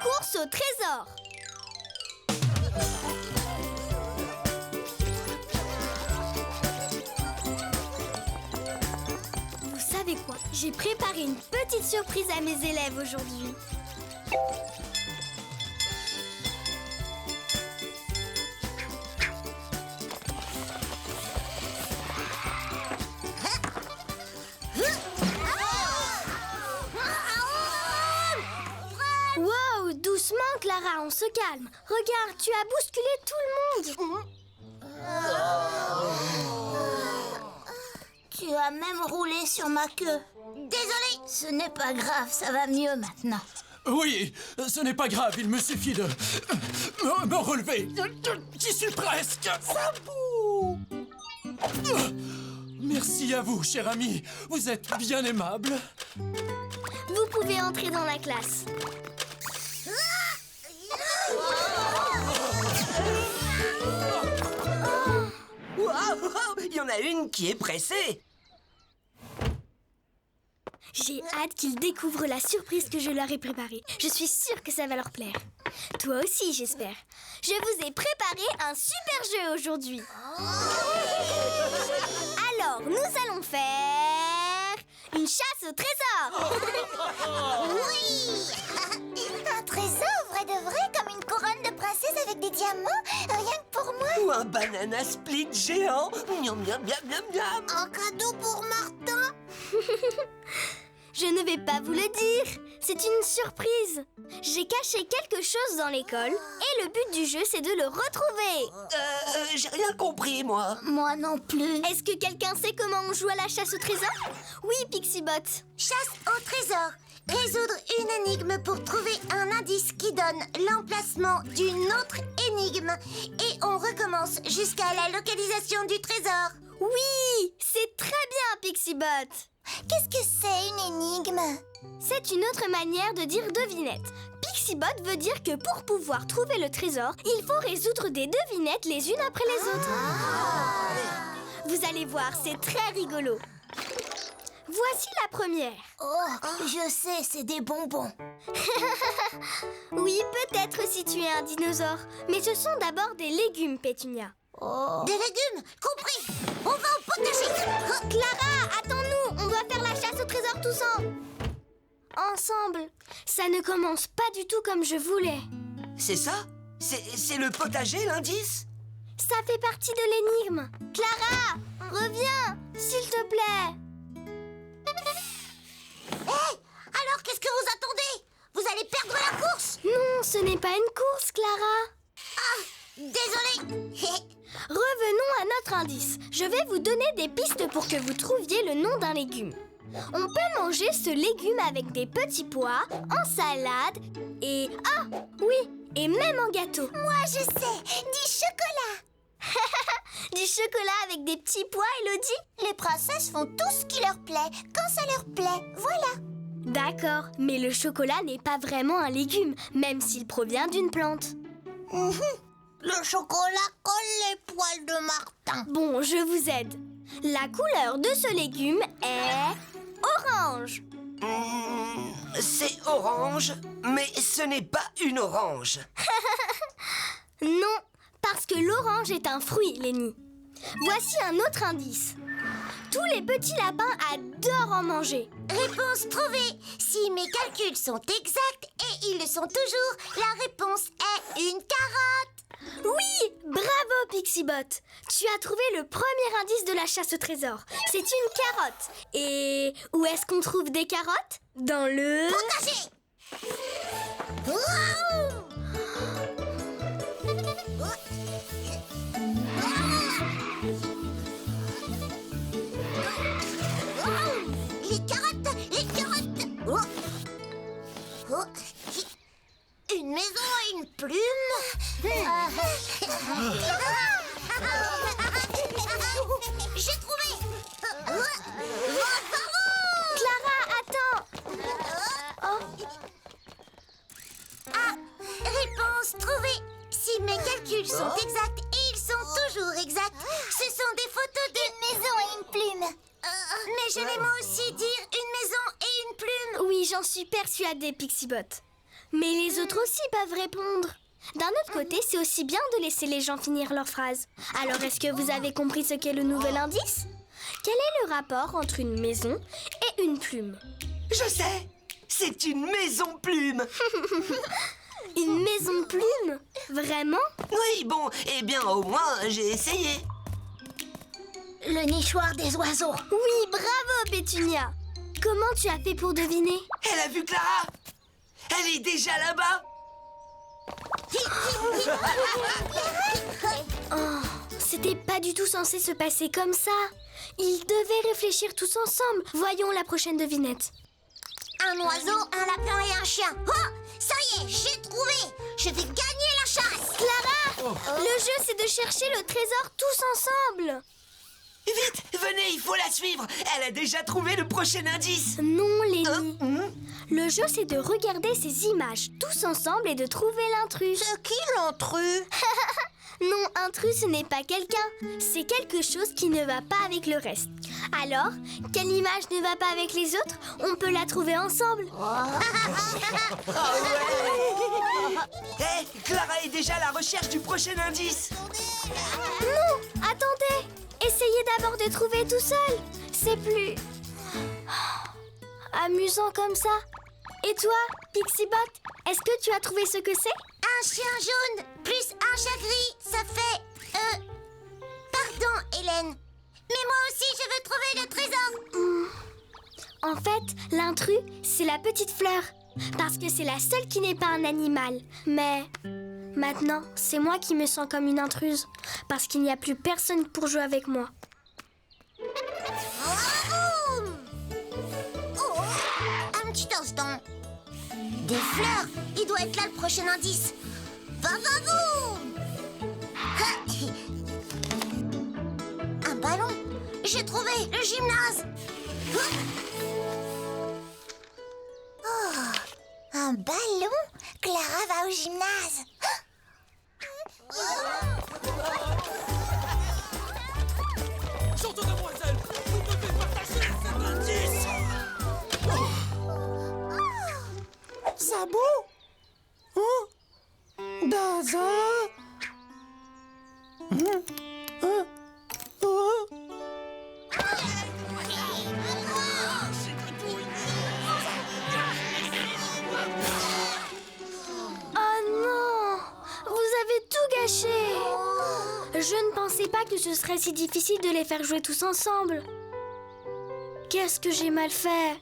course au trésor. Vous savez quoi? J'ai préparé une petite surprise à mes élèves aujourd'hui. Wow, doucement Clara, on se calme. Regarde, tu as bousculé tout le monde. Tu as même roulé sur ma queue. Désolée, ce n'est pas grave, ça va mieux maintenant. Oui, ce n'est pas grave, il me suffit de me relever. J'y suis presque. Sabou! Merci à vous, cher ami. Vous êtes bien aimable. Vous pouvez entrer dans la classe. Wow, il y en a une qui est pressée. J'ai hâte qu'ils découvrent la surprise que je leur ai préparée. Je suis sûre que ça va leur plaire. Toi aussi, j'espère. Je vous ai préparé un super jeu aujourd'hui. Alors, nous allons faire une chasse au trésor. Oui. Un trésor vrai de vrai, comme une couronne de princesse avec des diamants, rien que pour moi. Ou un banana split géant. Miam, miam, miam, miam, miam. Un cadeau pour Martin. Je ne vais pas vous le dire. C'est une surprise. J'ai caché quelque chose dans l'école et le but du jeu, c'est de le retrouver. J'ai rien compris, moi. Moi non plus. Est-ce que quelqu'un sait comment on joue à la chasse au trésor? Oui, Pixibot. Chasse au trésor. Résoudre une énigme pour trouver un indice qui donne l'emplacement d'une autre énigme. Et on recommence jusqu'à la localisation du trésor. Oui, c'est très bien, Pixibot. Qu'est-ce que c'est une énigme? C'est une autre manière de dire devinette. Pixibot veut dire que pour pouvoir trouver le trésor, il faut résoudre des devinettes les unes après les autres. Vous allez voir, c'est très rigolo. Voici la première. Oh, je sais, c'est des bonbons. Oui, peut-être si tu es un dinosaure. Mais ce sont d'abord des légumes, Pétunia. Des légumes, compris. On va au potager. Clara, attends-nous. On doit faire la chasse au trésor tous ensemble. Ça ne commence pas du tout comme je voulais. C'est ça? C'est le potager, l'indice? Ça fait partie de l'énigme. Clara, reviens, s'il te plaît. Hé, alors qu'est-ce que vous attendez? Vous allez perdre la course. Non, ce n'est pas une course, Clara. Ah, désolée. Revenons à notre indice. Je vais vous donner des pistes pour que vous trouviez le nom d'un légume. On peut manger ce légume avec des petits pois, en salade et... Ah, oui, et même en gâteau. Moi, je sais, du chocolat. Du chocolat avec des petits pois, Elodie? Les princesses font tout ce qui leur plaît, quand ça leur plaît, voilà. D'accord, mais le chocolat n'est pas vraiment un légume, même s'il provient d'une plante. Le chocolat colle les poils de Martin. Bon, je vous aide. La couleur de ce légume est... orange. C'est orange, mais ce n'est pas une orange. Non, parce que l'orange est un fruit, Lenny. Voici un autre indice. Tous les petits lapins adorent en manger. Réponse trouvée. Si mes calculs sont exacts, et ils le sont toujours, la réponse est une carotte. Oui, bravo Pixibot. Tu as trouvé le premier indice de la chasse au trésor. C'est une carotte. Et où est-ce qu'on trouve des carottes? Dans le... Potager. Waouh! Les carottes, les carottes. Une maison et une plume. J'ai trouvé. Clara, attends. Ah, réponse trouvée. Si mes calculs sont exacts, et ils sont toujours exacts, ce sont des photos d'une maison et une plume. Mais j'allais moi aussi dire une maison et une plume. Oui, j'en suis persuadée, Pixibot. Mais les autres aussi peuvent répondre. D'un autre côté, c'est aussi bien de laisser les gens finir leurs phrases. Alors, est-ce que vous avez compris ce qu'est le nouvel indice? Quel est le rapport entre une maison et une plume? Je sais! C'est une maison plume! Une maison plume? Vraiment? Oui, bon, eh bien, au moins, j'ai essayé. Le nichoir des oiseaux. Oui, bravo, Pétunia! Comment tu as fait pour deviner? Elle a vu Clara! Elle est déjà là-bas! Oh, c'était pas du tout censé se passer comme ça. Ils devaient réfléchir tous ensemble. Voyons la prochaine devinette. Un oiseau, un lapin et un chien. Oh, ça y est, j'ai trouvé. Je vais gagner la chasse. Clara, le jeu c'est de chercher le trésor tous ensemble. Vite, venez, il faut la suivre! Elle a déjà trouvé le prochain indice! Non, Lenny. Le jeu c'est de regarder ces images tous ensemble et de trouver l'intrus. C'est qui l'intrus? Non, intrus ce n'est pas quelqu'un. C'est quelque chose qui ne va pas avec le reste. Alors, quelle image ne va pas avec les autres? On peut la trouver ensemble. Hé, Clara est déjà à la recherche du prochain indice! Non, attendez. Essayez d'abord de trouver tout seul. C'est plus amusant comme ça. Et toi, Pixibot, est-ce que tu as trouvé ce que c'est? Un chien jaune plus un chat gris, ça fait... Pardon, Hélène. Mais moi aussi, je veux trouver le trésor. En fait, l'intrus, c'est la petite fleur. Parce que c'est la seule qui n'est pas un animal. Mais maintenant, c'est moi qui me sens comme une intruse. Parce qu'il n'y a plus personne pour jouer avec moi. Bravo! Oh, un petit instant. Des fleurs. Il doit être là le prochain indice. Va-va-vous! Un ballon. J'ai trouvé le gymnase. Oh, un ballon? Clara va au gymnase. Surtout, demoiselle, vous devez partager cet indice. Sabot? Oh? Daza? Oh? Oh non! Vous avez tout gâché! Je ne pensais pas que ce serait si difficile de les faire jouer tous ensemble. Qu'est-ce que j'ai mal fait?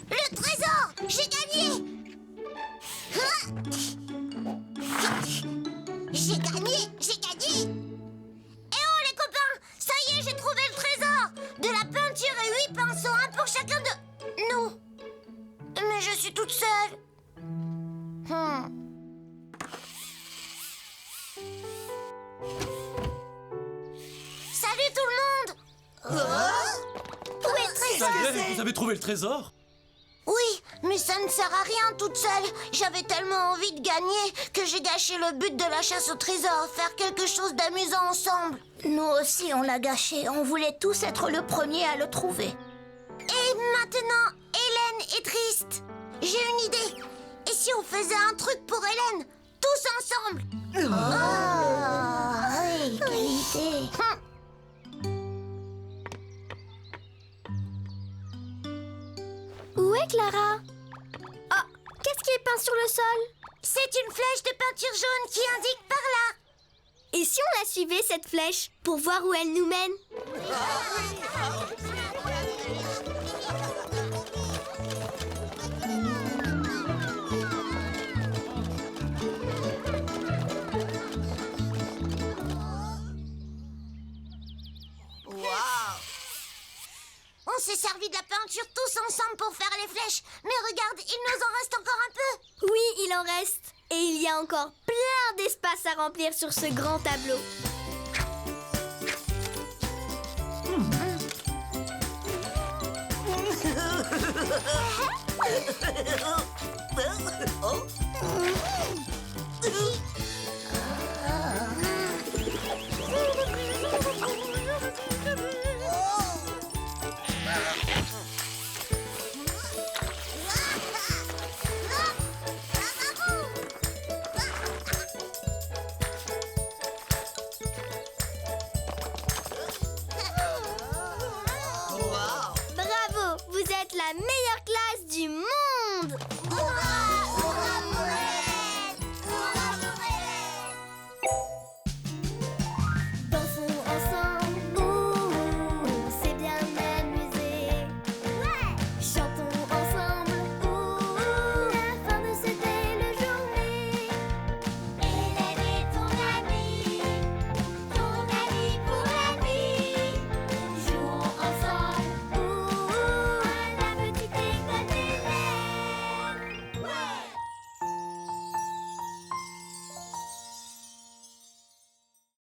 Le trésor! J'ai gagné! J'ai gagné! J'ai gagné! Eh oh les copains! Ça y est, j'ai trouvé le trésor! De la peinture et 8 pinceaux, un pour chacun de nous! Mais je suis toute seule! Salut tout le monde! Où est le trésor? Ça y est, vous avez trouvé le trésor? Oui, mais ça ne sert à rien toute seule. J'avais tellement envie de gagner que j'ai gâché le but de la chasse au trésor, faire quelque chose d'amusant ensemble. Nous aussi, on l'a gâché. On voulait tous être le premier à le trouver. Et maintenant, Hélène est triste. J'ai une idée. Et si on faisait un truc pour Hélène, tous ensemble? Oui, quelle idée. Où est Clara? Oh, qu'est-ce qui est peint sur le sol? C'est une flèche de peinture jaune qui indique par là. Et si on la suivait, cette flèche, pour voir où elle nous mène? On s'est servi de la peinture tous ensemble pour faire les flèches. Mais regarde, il nous en reste encore un peu. Oui, il en reste. Et il y a encore plein d'espace à remplir sur ce grand tableau.